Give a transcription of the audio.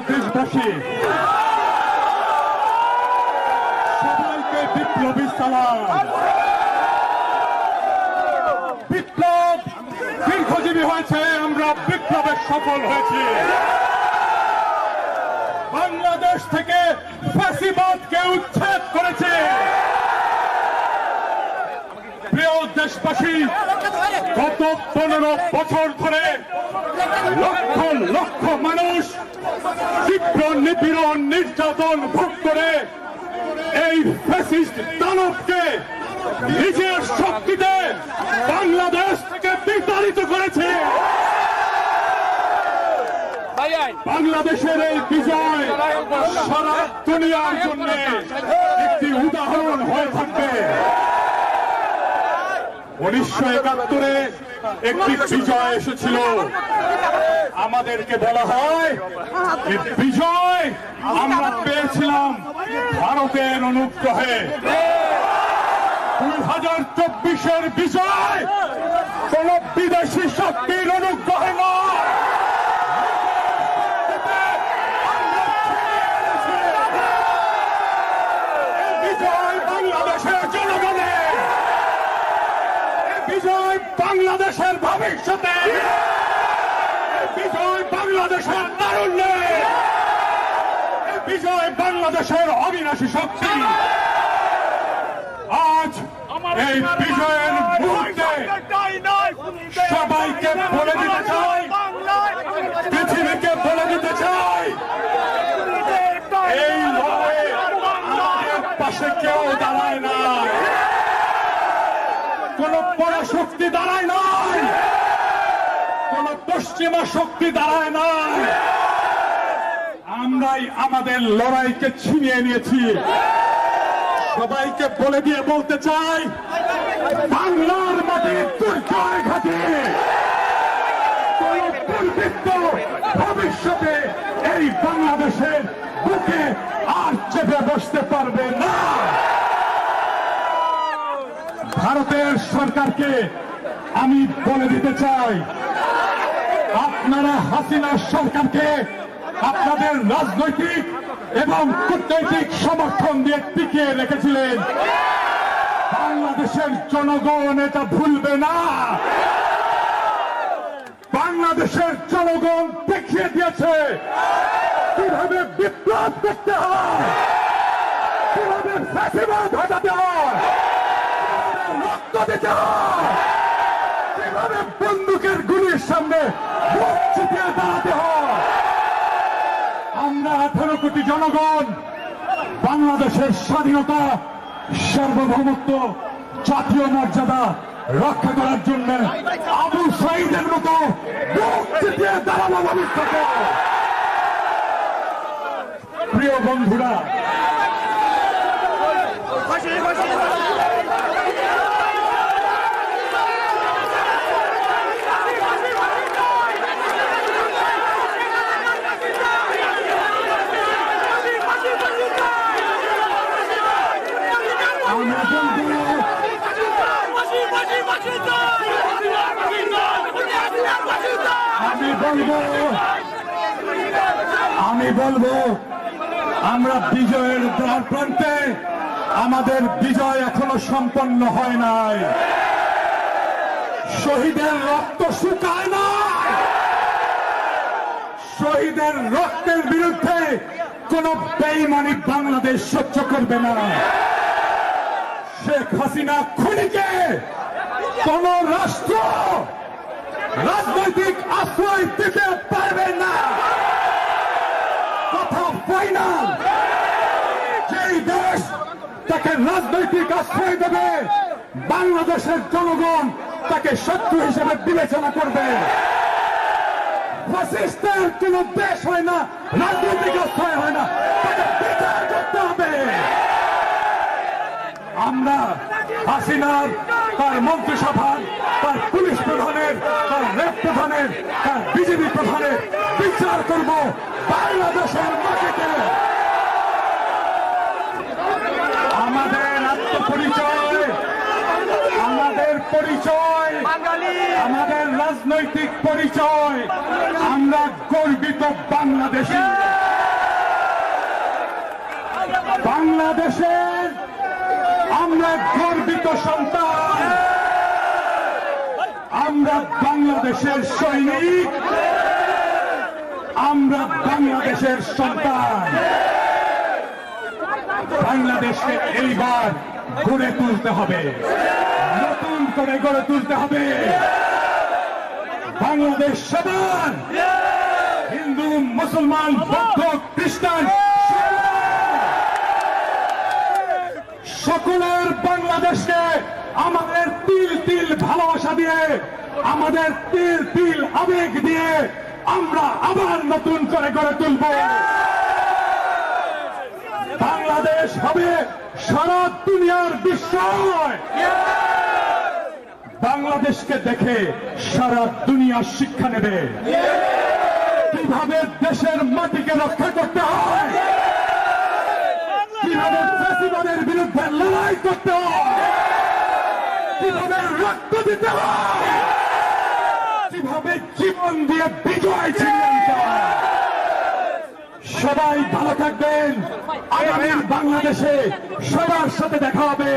দেশবাসী সবাইকে বিপ্লবী সালাম। বিপ্লব দীর্ঘজীবী হয়েছে, আমরা বিপ্লবে সফল হয়েছি। বাংলাদেশ থেকে ফ্যাসিবাদকে উচ্ছেদ করেছে। প্রিয় দেশবাসী, গত 15 বছর ধরে লক্ষ লক্ষ মানুষ তীব্র নিপীড়ন নির্যাতন ভোগ করে এই ফ্যাসিস্ট দানবকে নিজের শক্তিতে বাংলাদেশ থেকে বিতাড়িত করেছে। বাংলাদেশের এই বিজয় সারা দুনিয়ার জন্য একটি উদাহরণ হয়ে থাকবে। 1971-এ একটি বিজয় এসেছিল, আমাদেরকে বলা হয় এই বিজয় আমরা পেয়েছিলাম ভারতের অনুগ্রহে। 2024-এর বিজয় কোন বিদেশি শক্তির অনুগ্রহে নয়। বিজয় বাংলাদেশের জনগণের, বিজয় বাংলাদেশের ভবিষ্যতে, বিজয় বাংলাদেশের তারুণ্যে, বিজয় বাংলাদেশের অবিনাশী শক্তি। আজ এই বিজয়ের মুহূর্তে সবাইকে বলে দিতে চাই, পৃথিবীকে বলে দিতে চাই, এই লড়াইয়ে আমাদের পাশে কেউ দাঁড়ায় না, কোন পরাশক্তি দাঁড়ায় নাই, কোন পশ্চিমা শক্তি দাঁড়ায় নাই। আমরাই আমাদের লড়াইকে ছিনিয়ে নিয়েছি। সবাইকে বলে দিয়ে বলতে চাই, বাংলার মাটির দুর্জয় ঘাটে কোন দুর্বৃত্ত ভবিষ্যতে এই বাংলাদেশের বুকে আর চেপে বসতে পারবে না। ভারতের সরকারকে আমি বলে দিতে চাই, আপনারা হাসিনা সরকারকে আপনাদের রাজনৈতিক এবং কূটনৈতিক সমর্থন দিয়ে টিকিয়ে রেখেছিলেন। বাংলাদেশের জনগণ এটা ভুলবে না। বাংলাদেশের জনগণ দেখিয়ে দিয়েছে কিভাবে বিপ্লব করতে হয়, কিভাবে ফ্যাসিবাদ হটাতে হয়, রক্ত দিতে হয়, কিভাবে বন্দুকের গুলির সামনে মুখ চিপিয়ে দাঁড়াতে হয়। আমরা 18 কোটি জনগণ বাংলাদেশের স্বাধীনতা, সার্বভৌমত্ব, জাতীয় মর্যাদা রক্ষা করার জন্য আবু সাঈদের মতো মুখ চিপিয়ে দাঁড়াবো ভবিষ্যতে। প্রিয় বন্ধুরা, আমি বলবো আমরা বিজয়ের দ্বার প্রান্তে, আমাদের বিজয় এখনো সম্পন্ন হয় নাই। শহীদের রক্ত শুকায় না। শহীদের রক্তের বিরুদ্ধে কোন বেঈমানি বাংলাদেশ সহ্য করবে না। শেখ হাসিনা খুনিকে কোন রাষ্ট্র রাজনৈতিক আশ্রয় দিতে পারবে না। কথা ফাইনাল। যেই দেশ তাকে রাজনৈতিক আশ্রয় দেবে, বাংলাদেশের জনগণ তাকে শত্রু হিসেবে বিবেচনা করবে। ফ্যাসিস্টের কোন দেশ হয় না, রাজনৈতিক আশ্রয় হয় না, তাকে বিচার করতে হবে। আমরা হাসিনার, তার মন্ত্রিসভার, তার পুলিশ প্রধানের, তার রেপ প্রধানের, তার বিজেপি প্রধানের বিচার করব বাংলাদেশের মাটিতে। আমাদের আত্মপরিচয়, আমাদের পরিচয়, আমাদের রাজনৈতিক পরিচয়, আমরা গর্বিত বাংলাদেশী। বাংলাদেশের আমরা গর্বিত সন্তান, আমরা বাংলাদেশের সৈনিক, আমরা বাংলাদেশের সন্তান। বাংলাদেশকে এইবার গড়ে তুলতে হবে, নতুন করে গড়ে তুলতে হবে। বাংলাদেশ সবার, হিন্দু, মুসলমান, বৌদ্ধ, খ্রিস্টান সকলের বাংলাদেশকে আমাদের তিল তিল ভালোবাসা দিয়ে, আমাদের তিল তিল আবেগ দিয়ে আমরা আবার নতুন করে গড়ে তুলব। বাংলাদেশ হবে সারা দুনিয়ার বিস্ময়। বাংলাদেশকে দেখে সারা দুনিয়া শিক্ষা নেবে কিভাবে দেশের মাটিকে রক্ষা করতে হয়, কিভাবে ফ্যাসিবাদের বিরুদ্ধে লড়াই করতে হয়, কিভাবে রক্ত দিতে হয়, কিভাবে জীবন দিয়ে বিজয় ছিনিয়ে আনতে হয়। সবাই ভালো থাকবেন। আগামীর বাংলাদেশে সবার সাথে দেখা হবে।